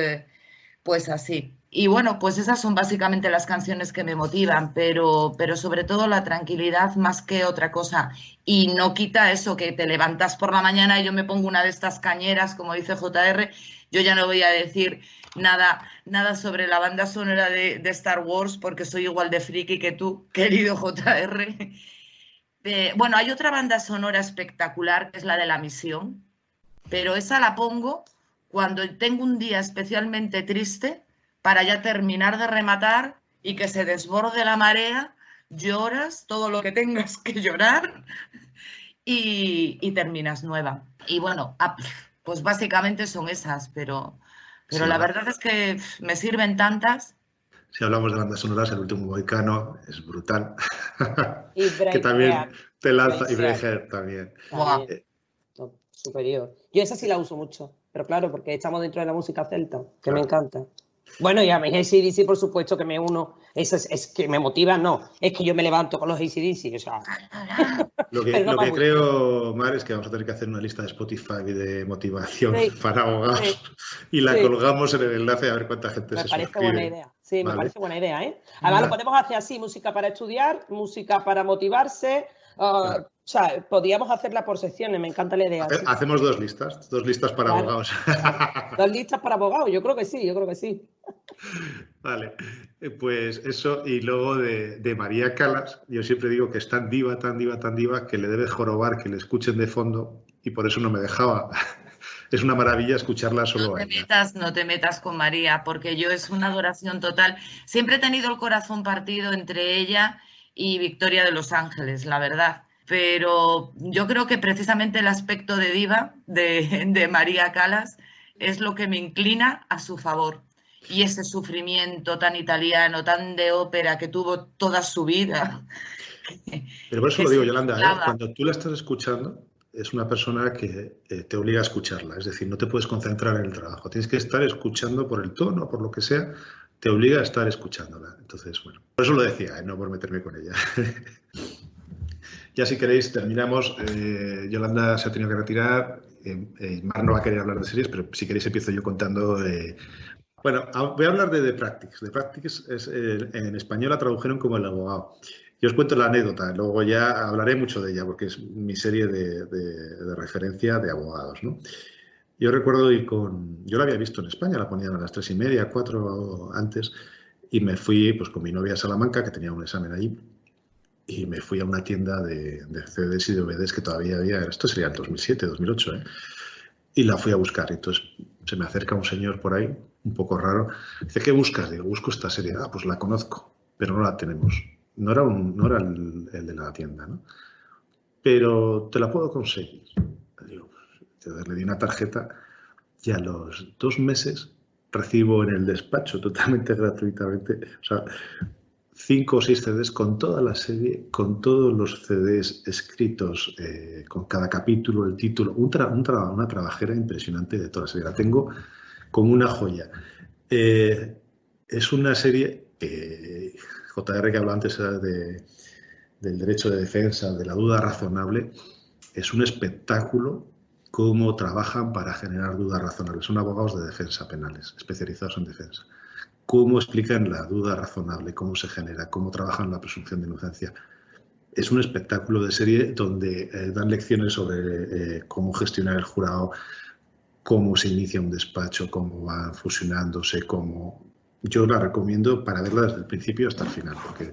así. Y bueno, pues esas son básicamente las canciones que me motivan, pero sobre todo la tranquilidad más que otra cosa. Y no quita eso que te levantas por la mañana y yo me pongo una de estas cañeras, como dice JR, yo ya no voy a decir nada sobre la banda sonora de Star Wars porque soy igual de friki que tú, querido JR. Bueno, hay otra banda sonora espectacular que es la de La Misión, pero esa la pongo cuando tengo un día especialmente triste para ya terminar de rematar y que se desborde la marea, lloras todo lo que tengas que llorar y terminas nueva. Y bueno, pues básicamente son esas, pero sí, la verdad es que me sirven tantas. Si hablamos de bandas sonoras, El último mohicano es brutal. Y que también te lanza, y Braveheart también. Wow. Superior. Yo esa sí la uso mucho, pero claro, porque estamos dentro de la música celta, que me encanta. Bueno, y a mí AC/DC, por supuesto que me uno, eso es que me motiva, no, es que yo me levanto con los AC/DC, o sea. Lo que creo, Mar, es que vamos a tener que hacer una lista de Spotify de motivación para abogados y la colgamos en el enlace a ver cuánta gente se suscribe. Me parece buena idea, sí, me parece buena idea, ¿eh? Además lo podemos hacer así, música para estudiar, música para motivarse, claro. O sea, podríamos hacerla por secciones, me encanta la idea. Hacemos dos listas para abogados. 2 listas para abogados, yo creo que sí. Vale, pues eso, y luego de María Calas, yo siempre digo que es tan diva, que le debe jorobar que le escuchen de fondo y por eso no me dejaba. Es una maravilla escucharla solo a ella. No te metas con María, porque yo es una adoración total. Siempre he tenido el corazón partido entre ella y Victoria de Los Ángeles, la verdad. Pero yo creo que precisamente el aspecto de diva de María Calas es lo que me inclina a su favor. Y ese sufrimiento tan italiano, tan de ópera que tuvo toda su vida. Pero por eso lo digo, Yolanda, cuando tú la estás escuchando, es una persona que te obliga a escucharla. Es decir, no te puedes concentrar en el trabajo. Tienes que estar escuchando por el tono, por lo que sea, te obliga a estar escuchándola. Entonces, bueno, por eso lo decía, no por meterme con ella. Ya si queréis terminamos. Yolanda se ha tenido que retirar. Mar no va a querer hablar de series, pero si queréis empiezo yo contando. Bueno, voy a hablar de The Practice. The Practice es, en español la tradujeron como El abogado. Y os cuento la anécdota, luego ya hablaré mucho de ella porque es mi serie de referencia de abogados, ¿no? Yo recuerdo ir yo la había visto en España, la ponían a las 3:30, 4 antes, y me fui pues, con mi novia a Salamanca, que tenía un examen allí, y me fui a una tienda de CDs y DVDs que todavía había, esto sería el 2007, 2008, ¿eh? Y la fui a buscar. Entonces se me acerca un señor por ahí, un poco raro. Dice, ¿qué buscas? Digo, busco esta serie. Ah, pues la conozco, pero no la tenemos. No era el de la tienda, ¿no? Pero te la puedo conseguir. Digo, le di una tarjeta y a los 2 meses recibo en el despacho totalmente gratuitamente, o sea, 5 o 6 CDs con toda la serie, con todos los CDs escritos, con cada capítulo, el título, una trabajera impresionante de toda la serie. La tengo como una joya. Es una serie que JR, que hablaba antes del derecho de defensa, de la duda razonable, es un espectáculo cómo trabajan para generar dudas razonables. Son abogados de defensa penales, especializados en defensa. Cómo explican la duda razonable, cómo se genera, cómo trabajan la presunción de inocencia. Es un espectáculo de serie donde dan lecciones sobre cómo gestionar el jurado, cómo se inicia un despacho, cómo van fusionándose, cómo... Yo la recomiendo para verla desde el principio hasta el final, porque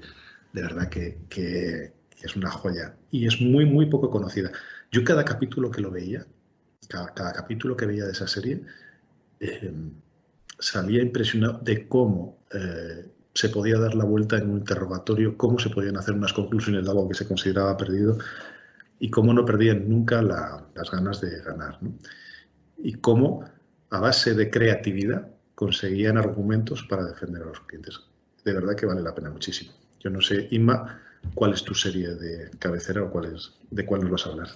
de verdad que es una joya y es muy, muy poco conocida. Yo cada capítulo que lo veía, cada capítulo que veía de esa serie, salía impresionado de cómo se podía dar la vuelta en un interrogatorio, cómo se podían hacer unas conclusiones de algo que se consideraba perdido y cómo no perdían nunca las ganas de ganar, ¿no? Y cómo, a base de creatividad, conseguían argumentos para defender a los clientes. De verdad que vale la pena muchísimo. Yo no sé, Inma, ¿cuál es tu serie de cabecera o de cuál nos vas a hablar?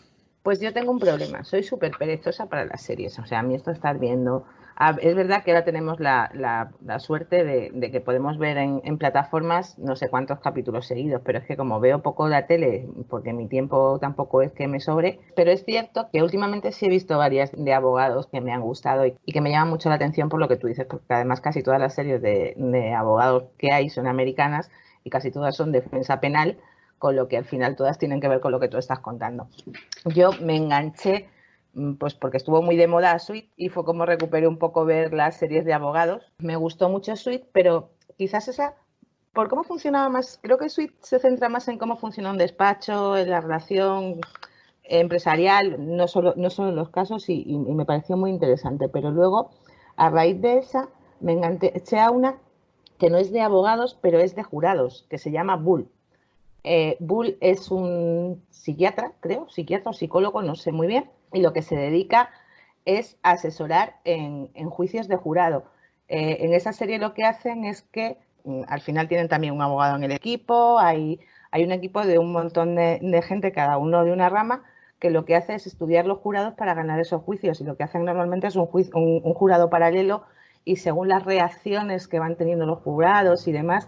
Pues yo tengo un problema, soy súper perezosa para las series, o sea, a mí esto estar viendo... Es verdad que ahora tenemos la suerte de que podemos ver en plataformas no sé cuántos capítulos seguidos, pero es que como veo poco la tele, porque mi tiempo tampoco es que me sobre, pero es cierto que últimamente sí he visto varias de abogados que me han gustado y que me llaman mucho la atención por lo que tú dices, porque además casi todas las series de abogados que hay son americanas y casi todas son defensa penal, con lo que al final todas tienen que ver con lo que tú estás contando. Yo me enganché pues porque estuvo muy de moda Sweet y fue como recuperé un poco ver las series de abogados. Me gustó mucho Sweet, pero quizás esa, por cómo funcionaba más, creo que Sweet se centra más en cómo funciona un despacho, en la relación empresarial, no solo en los casos y me pareció muy interesante, pero luego a raíz de esa me enganché a una que no es de abogados, pero es de jurados, que se llama Bull. Bull es un psiquiatra, creo, psiquiatra o psicólogo, no sé muy bien, y lo que se dedica es asesorar en juicios de jurado. En esa serie lo que hacen es que al final tienen también un abogado en el equipo, hay un equipo de un montón de gente, cada uno de una rama, que lo que hace es estudiar los jurados para ganar esos juicios, y lo que hacen normalmente es un jurado paralelo, y según las reacciones que van teniendo los jurados y demás,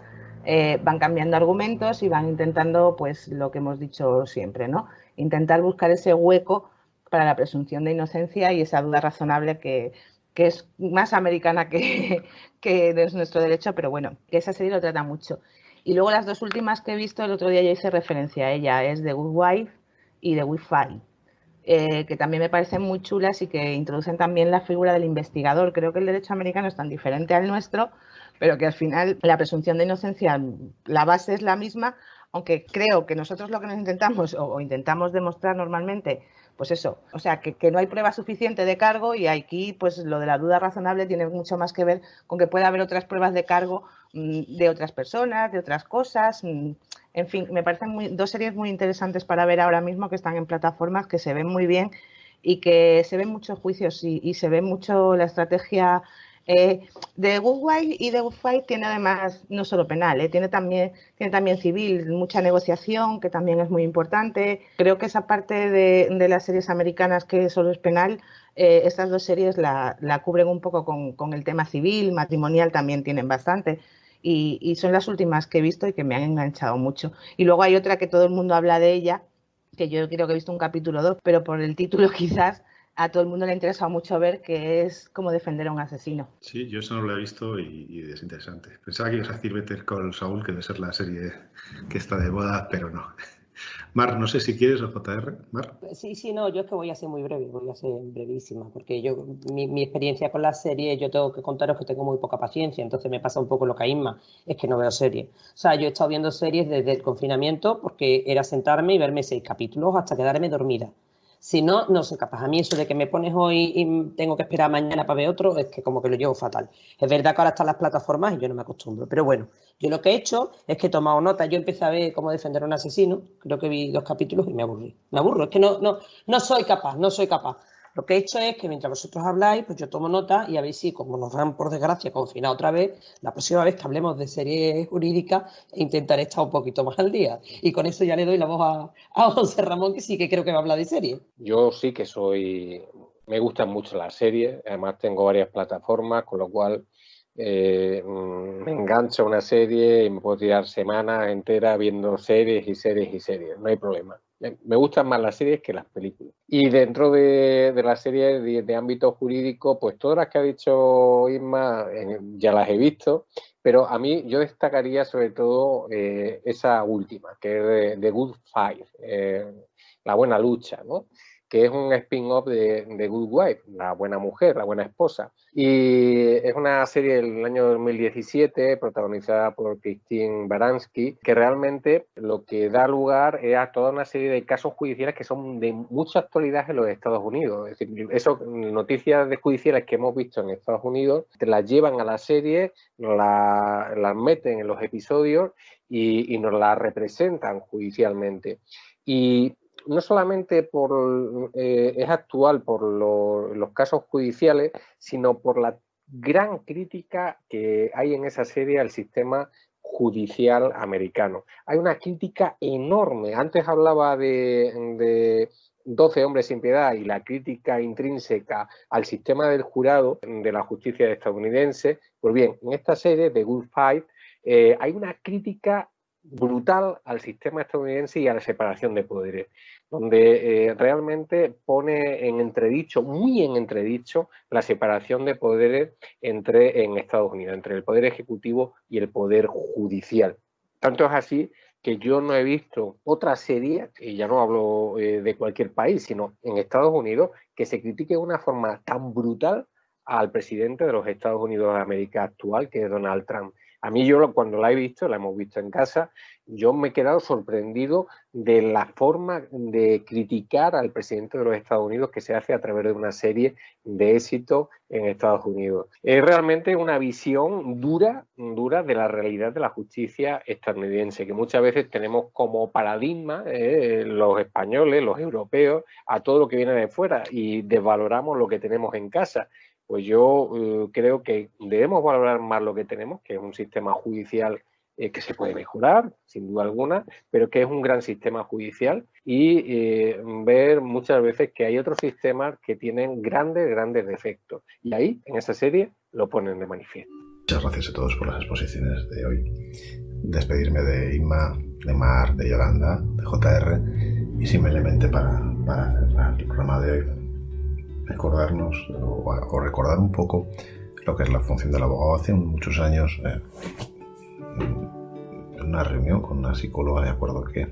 van cambiando argumentos y van intentando, pues lo que hemos dicho siempre, ¿no? Intentar buscar ese hueco para la presunción de inocencia y esa duda razonable que es más americana que es nuestro derecho, pero bueno, que esa serie lo trata mucho. Y luego las dos últimas que he visto, el otro día ya hice referencia a ella, es The Good Wife y The Wi-Fi, que también me parecen muy chulas y que introducen también la figura del investigador. Creo que el derecho americano es tan diferente al nuestro, pero que al final la presunción de inocencia, la base es la misma, aunque creo que nosotros lo que nos intentamos o intentamos demostrar normalmente, pues eso, o sea, que no hay prueba suficiente de cargo, y aquí pues lo de la duda razonable tiene mucho más que ver con que pueda haber otras pruebas de cargo de otras personas, de otras cosas. En fin, me parecen dos series muy interesantes para ver ahora mismo, que están en plataformas, que se ven muy bien y que se ven muchos juicios y se ve mucho la estrategia de Good Wife y de Good Fight. Tiene además no solo penal, tiene también civil, mucha negociación, que también es muy importante. Creo que esa parte de las series americanas que solo es penal, estas dos series la cubren un poco con el tema civil, matrimonial también tienen bastante. Y son las últimas que he visto y que me han enganchado mucho. Y luego hay otra que todo el mundo habla de ella, que yo creo que he visto un capítulo o dos, pero por el título quizás a todo el mundo le ha interesado mucho ver, que es Cómo defender a un asesino. Sí, yo eso no lo he visto y es interesante. Pensaba que ibas a decir Better Call Saul, que debe ser la serie que está de moda, pero no. Mar, no sé si quieres o JR. Mar. Sí, no, yo es que voy a ser muy breve, voy a ser brevísima, porque mi experiencia con las series, yo tengo que contaros que tengo muy poca paciencia, entonces me pasa un poco lo que a Isma, es que no veo series. O sea, yo he estado viendo series desde el confinamiento porque era sentarme y verme 6 capítulos hasta quedarme dormida. Si no, no soy capaz. A mí eso de que me pones hoy y tengo que esperar mañana para ver otro, es que como que lo llevo fatal. Es verdad que ahora están las plataformas y yo no me acostumbro, pero bueno, yo lo que he hecho es que he tomado nota. Yo empecé a ver Cómo defender a un asesino, creo que vi 2 capítulos y me aburrí. Me aburro, es que no soy capaz. Lo que he hecho es que mientras vosotros habláis, pues yo tomo nota y a ver si, como nos dan por desgracia confinado otra vez, la próxima vez que hablemos de series jurídicas intentaré estar un poquito más al día. Y con eso ya le doy la voz a José Ramón, que sí que creo que va a hablar de series. Yo sí que me gustan mucho las series, además tengo varias plataformas, con lo cual me engancho a una serie y me puedo tirar semanas enteras viendo series y series y series, no hay problema. Me gustan más las series que las películas. Y dentro de las series de ámbito jurídico, pues todas las que ha dicho Isma ya las he visto, pero a mí yo destacaría sobre todo esa última, que es de Good Fight, la buena lucha, ¿no? Que es un spin-off de Good Wife, la buena mujer, la buena esposa. Y es una serie del año 2017 protagonizada por Christine Baranski, que realmente lo que da lugar es a toda una serie de casos judiciales que son de mucha actualidad en los Estados Unidos. Es decir, noticias de judiciales que hemos visto en Estados Unidos, te las llevan a la serie, las meten en los episodios y nos las representan judicialmente. Y no solamente es actual por los casos judiciales, sino por la gran crítica que hay en esa serie al sistema judicial americano. Hay una crítica enorme. Antes hablaba de 12 hombres sin piedad y la crítica intrínseca al sistema del jurado de la justicia estadounidense. Pues bien, en esta serie de Good Fight hay una crítica brutal al sistema estadounidense y a la separación de poderes, donde realmente pone muy en entredicho, la separación de poderes en Estados Unidos, entre el poder ejecutivo y el poder judicial. Tanto es así que yo no he visto otra serie, y ya no hablo de cualquier país, sino en Estados Unidos, que se critique de una forma tan brutal al presidente de los Estados Unidos de América actual, que es Donald Trump. A mí cuando la he visto, la hemos visto en casa, yo me he quedado sorprendido de la forma de criticar al presidente de los Estados Unidos que se hace a través de una serie de éxito en Estados Unidos. Es realmente una visión dura de la realidad de la justicia estadounidense, que muchas veces tenemos como paradigma los españoles, los europeos, a todo lo que viene de fuera y desvaloramos lo que tenemos en casa. Pues yo creo que debemos valorar más lo que tenemos, que es un sistema judicial que se puede mejorar, sin duda alguna, pero que es un gran sistema judicial y ver muchas veces que hay otros sistemas que tienen grandes defectos. Y ahí, en esa serie, lo ponen de manifiesto. Muchas gracias a todos por las exposiciones de hoy. Despedirme de Inma, de Mar, de Yolanda, de JR y simplemente para cerrar el programa de hoy, recordarnos o recordar un poco lo que es la función del abogado. Hace muchos años, en una reunión con una psicóloga, me acuerdo que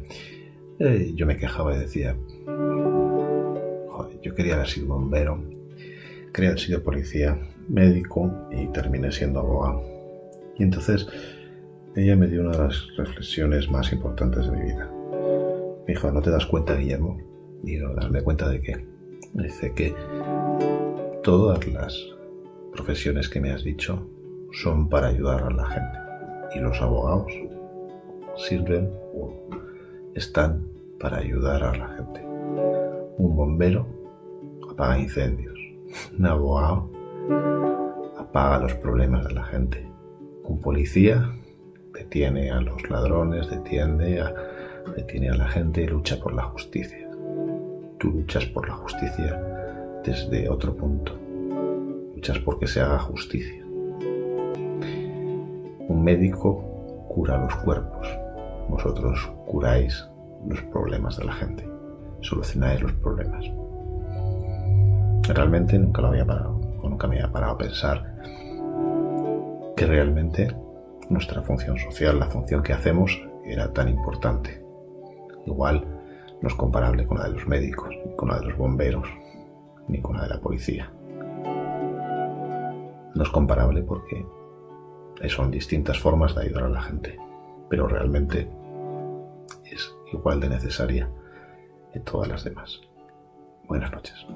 yo me quejaba y decía, joder, yo quería haber sido bombero, quería haber sido policía, médico y terminé siendo abogado. Y entonces ella me dio una de las reflexiones más importantes de mi vida. Me dijo, ¿no te das cuenta, Guillermo? Digo, ¿darme cuenta de qué? Me dice que todas las profesiones que me has dicho son para ayudar a la gente y los abogados sirven o están para ayudar a la gente. Un bombero apaga incendios. Un abogado apaga los problemas de la gente. Un policía detiene a los ladrones, detiene a la gente y lucha por la justicia. Tú luchas por la justicia desde otro punto. Luchas porque se haga justicia. Un médico cura los cuerpos. Vosotros curáis los problemas de la gente. Solucionáis los problemas. Realmente nunca me había parado a pensar que realmente nuestra función social, la función que hacemos, era tan importante. Igual no es comparable con la de los médicos, ni con la de los bomberos, ni con la de la policía. No es comparable porque son distintas formas de ayudar a la gente, pero realmente es igual de necesaria que todas las demás. Buenas noches.